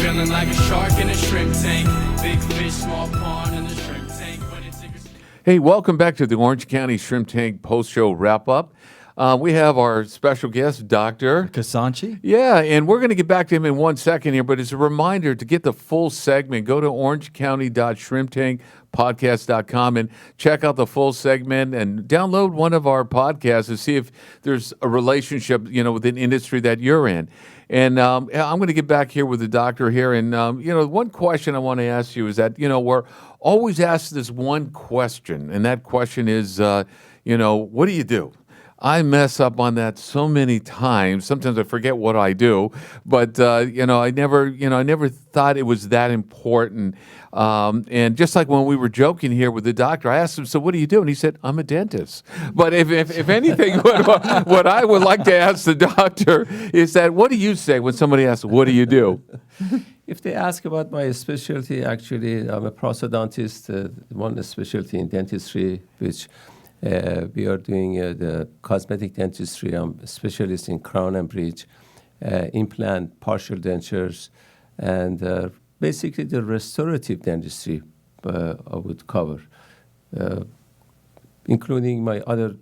feeling like a shark in a shrimp tank. Big fish, small pond in the shrimp tank. Hey, welcome back to the Orange County Shrimp Tank post-show wrap-up. We have our special guest, Dr. Kashanchi. Yeah, and we're going to get back to him in 1 second here, but as a reminder, to get the full segment, go to orangecounty.shrimptankpodcast.com and check out the full segment and download one of our podcasts to see if there's a relationship, with an industry that you're in. And I'm going to get back here with the doctor here. And, one question I want to ask you is that, we're always asked this one question, and that question is, what do you do? I mess up on that so many times. Sometimes I forget what I do, but I never thought it was that important. And just like when we were joking here with the doctor, I asked him, "So what do you do?" And he said, "I'm a dentist." But if anything, what I would like to ask the doctor is that, what do you say when somebody asks, "What do you do?" If they ask about my specialty, actually, I'm a prosthodontist, one specialty in dentistry, which we are doing the cosmetic dentistry. I'm a specialist in crown and bridge, implant, partial dentures, and basically the restorative dentistry I would cover, including my other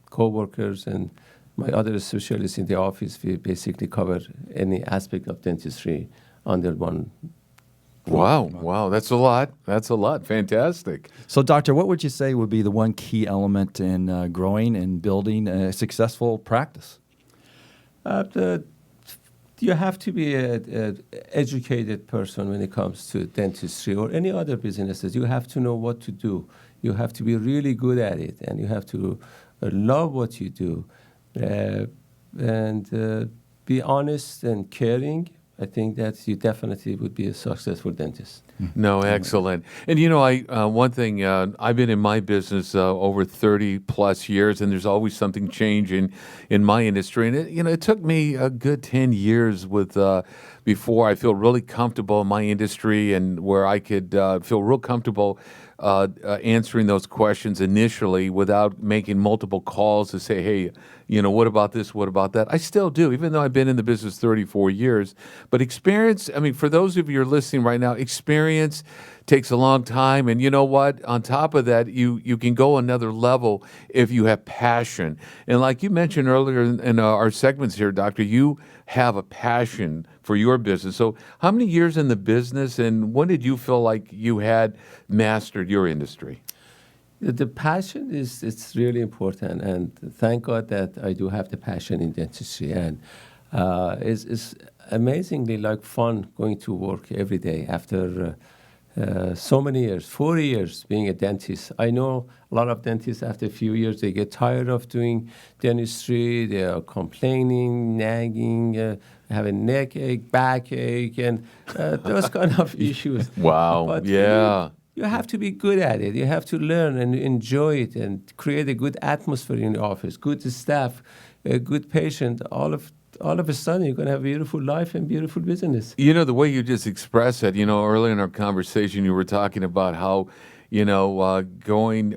co-workers and my other specialists in the office. We basically cover any aspect of dentistry under one. Wow, that's a lot. Fantastic. So, doctor, what would you say would be the one key element in growing and building a successful practice? You have to be an educated person when it comes to dentistry or any other businesses. You have to know what to do. You have to be really good at it, and you have to love what you do, and be honest and caring. I think that you definitely would be a successful dentist. No, excellent. And one thing, I've been in my business over 30 plus years, and there's always something changing in my industry. And it took me a good 10 years before I feel really comfortable in my industry and where I could feel real comfortable answering those questions initially without making multiple calls to say, hey, what about this? What about that? I still do, even though I've been in the business 34 years. But experience, for those of you who are listening right now, experience takes a long time. And you know what? On top of that, you can go another level if you have passion. And like you mentioned earlier in our segments here, Doctor, you have a passion for your business. So how many years in the business, and when did you feel like you had mastered your industry? The passion it's really important, and thank God that I do have the passion in dentistry. And it's amazingly fun going to work every day after so many years, 40 years being a dentist. I know a lot of dentists, after a few years, they get tired of doing dentistry. They are complaining, nagging, have a neck ache, back ache, and those kind of issues. Wow, but yeah. You have to be good at it. You have to learn and enjoy it and create a good atmosphere in the office, good staff, a good patient. All of a sudden, you're going to have a beautiful life and beautiful business. The way you just expressed it, earlier in our conversation, you were talking about how, going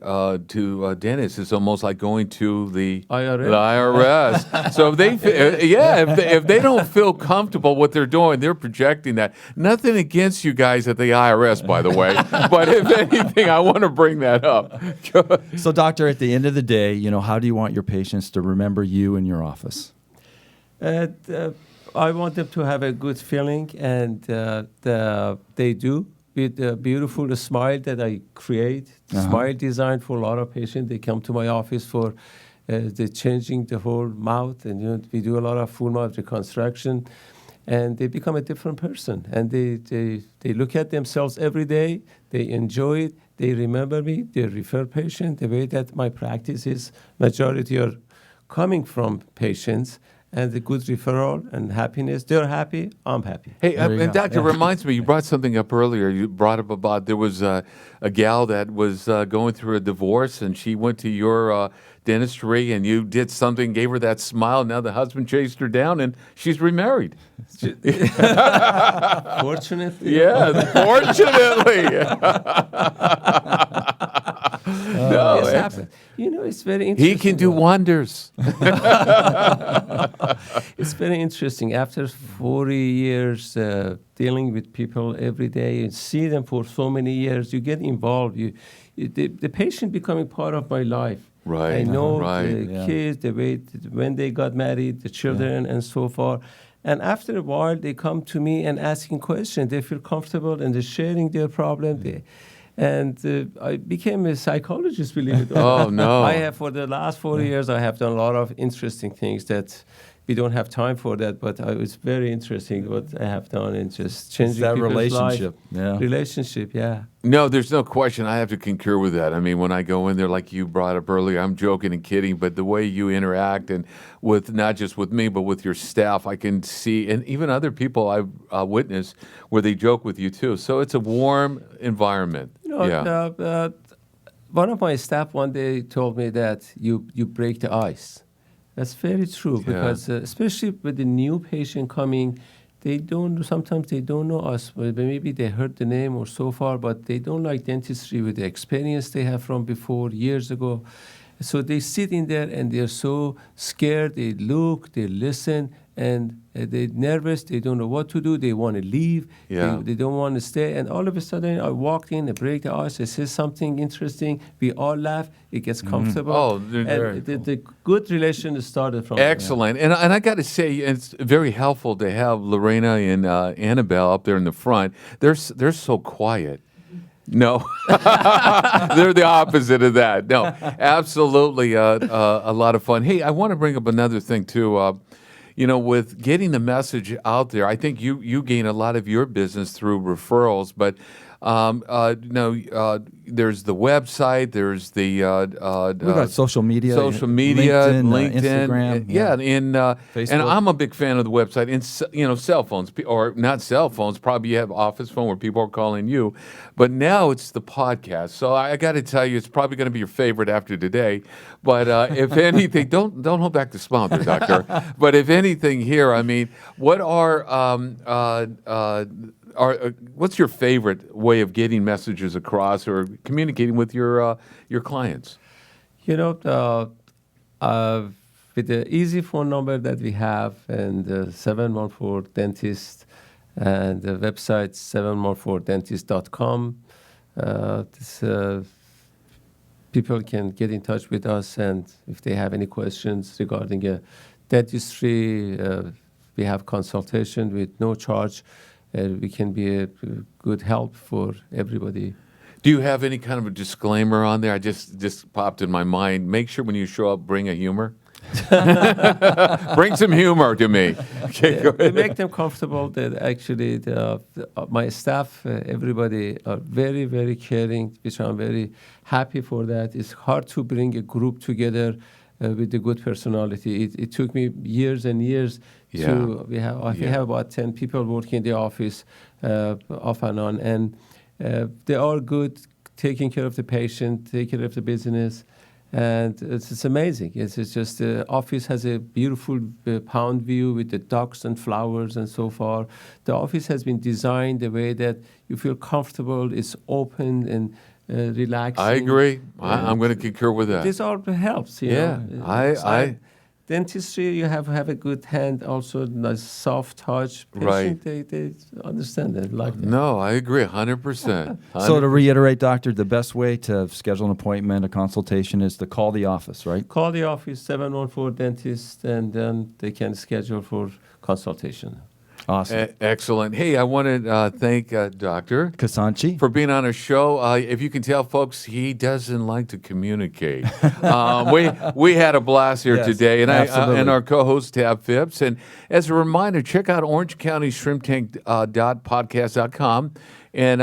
to a dentist is almost like going to the IRS. So if they don't feel comfortable what they're doing, they're projecting that. Nothing against you guys at the IRS, by the way. But if anything, I want to bring that up. So, doctor, at the end of the day, how do you want your patients to remember you in your office? I want them to have a good feeling, and they do, with the beautiful smile that I create, smile design for a lot of patients. They come to my office for the changing the whole mouth, and we do a lot of full mouth reconstruction, and they become a different person. And they look at themselves every day, they enjoy it, they remember me, they refer patients. The way that my practice is, majority are coming from patients, and the good referral and happiness. They're happy, I'm happy. Hey, and Doctor, reminds me, you brought something up earlier. You brought up about there was a gal that was going through a divorce, and she went to your dentistry, and you did something, gave her that smile. Now the husband chased her down, and she's remarried. Fortunately. Yeah, fortunately. It's happened. it's very interesting. He can do wonders. It's very interesting. After 40 years dealing with people every day and see them for so many years, you get involved. The patient becoming part of my life. Right. I know Right. the kids, the way when they got married, the children, and so forth. And after a while, they come to me and asking questions. They feel comfortable and they're sharing their problem. I became a psychologist, believe it or not. Oh, no. I have, for the last 40 years, I have done a lot of interesting things that we don't have time for that, but it's very interesting what I have done in just changing that people's relationship. life. Yeah. Relationship, yeah. No, there's no question. I have to concur with that. I mean, when I go in there, like you brought up earlier, I'm joking and kidding, but the way you interact and with not just with me, but with your staff, I can see, and even other people I've witnessed where they joke with you too. So it's a warm environment. You know, one of my staff one day told me that you break the ice. That's very true because especially with the new patient coming, sometimes they don't know us. Maybe they heard the name or so far, but they don't like dentistry with the experience they have from before, years ago. So they sit in there and they're so scared. They look, they listen, and they're nervous. They don't know what to do. They want to leave. Yeah. They don't want to stay. And all of a sudden, I walked in, I break the ice, I say something interesting. We all laugh. It gets comfortable. Oh, and the good relation started from there. Excellent. And I got to say, it's very helpful to have Lorena and Annabelle up there in the front. They're so quiet. No, they're the opposite of that. No, absolutely a lot of fun. Hey, I want to bring up another thing too. With getting the message out there, I think you gain a lot of your business through referrals, but there's the website, there's the we've got social media, LinkedIn, Instagram, Facebook. And I'm a big fan of the website. And cell phones, or not cell phones. Probably you have office phone where people are calling you, but now it's the podcast. So I got to tell you, it's probably going to be your favorite after today. But if anything, don't hold back the smile, there, doctor. But if anything, here, I mean, what what's your favorite way of getting messages across or communicating with your clients? With the easy phone number that we have and 714 Dentist and the website 714dentist.com, people can get in touch with us, and if they have any questions regarding dentistry, we have consultation with no charge. We can be a good help for everybody. Do you have any kind of a disclaimer on there? I just popped in my mind. Make sure when you show up, bring a humor. Bring some humor to me. Okay, go We ahead. make them comfortable. That actually, my staff, everybody are very, very caring, which I'm very happy for. That it's hard to bring a group together with a good personality. It took me years and years. We have about 10 people working in the office off and on, and they are good, taking care of the patient, taking care of the business, and it's amazing. It's just the office has a beautiful pound view with the ducks and flowers and so far. The office has been designed the way that you feel comfortable, it's open and relaxing. I agree. I'm going to concur with that. This all helps. Dentistry, you have a good hand, also nice soft touch. Patient, they understand it, like that. No, I agree 100%. So to reiterate, doctor, the best way to schedule an appointment, a consultation, is to call the office, right? Call the office, 714 Dentist, and then they can schedule for consultation. Awesome. Excellent. Hey, I want to thank Dr. Kashanchi for being on our show. If you can tell, folks, he doesn't like to communicate. We had a blast here today, and and our co-host Tab Phipps. And as a reminder, check out OrangeCountyShrimpTank.podcast.com. And,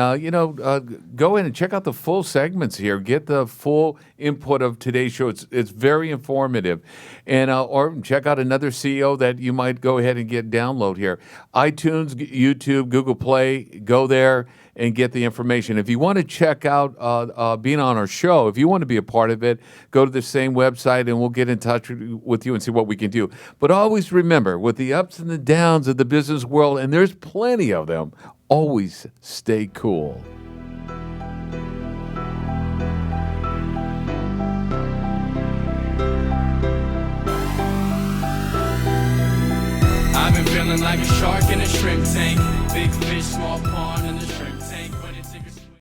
go in and check out the full segments here. Get the full input of today's show. It's very informative. And or check out another CEO that you might go ahead and download here. iTunes, YouTube, Google Play. Go there and get the information. If you want to check out being on our show, if you want to be a part of it, go to the same website and we'll get in touch with you and see what we can do. But always remember, with the ups and the downs of the business world, and there's plenty of them, always stay cool. been feeling like a shark in a shrimp tank. Big fish, small pond in the shrimp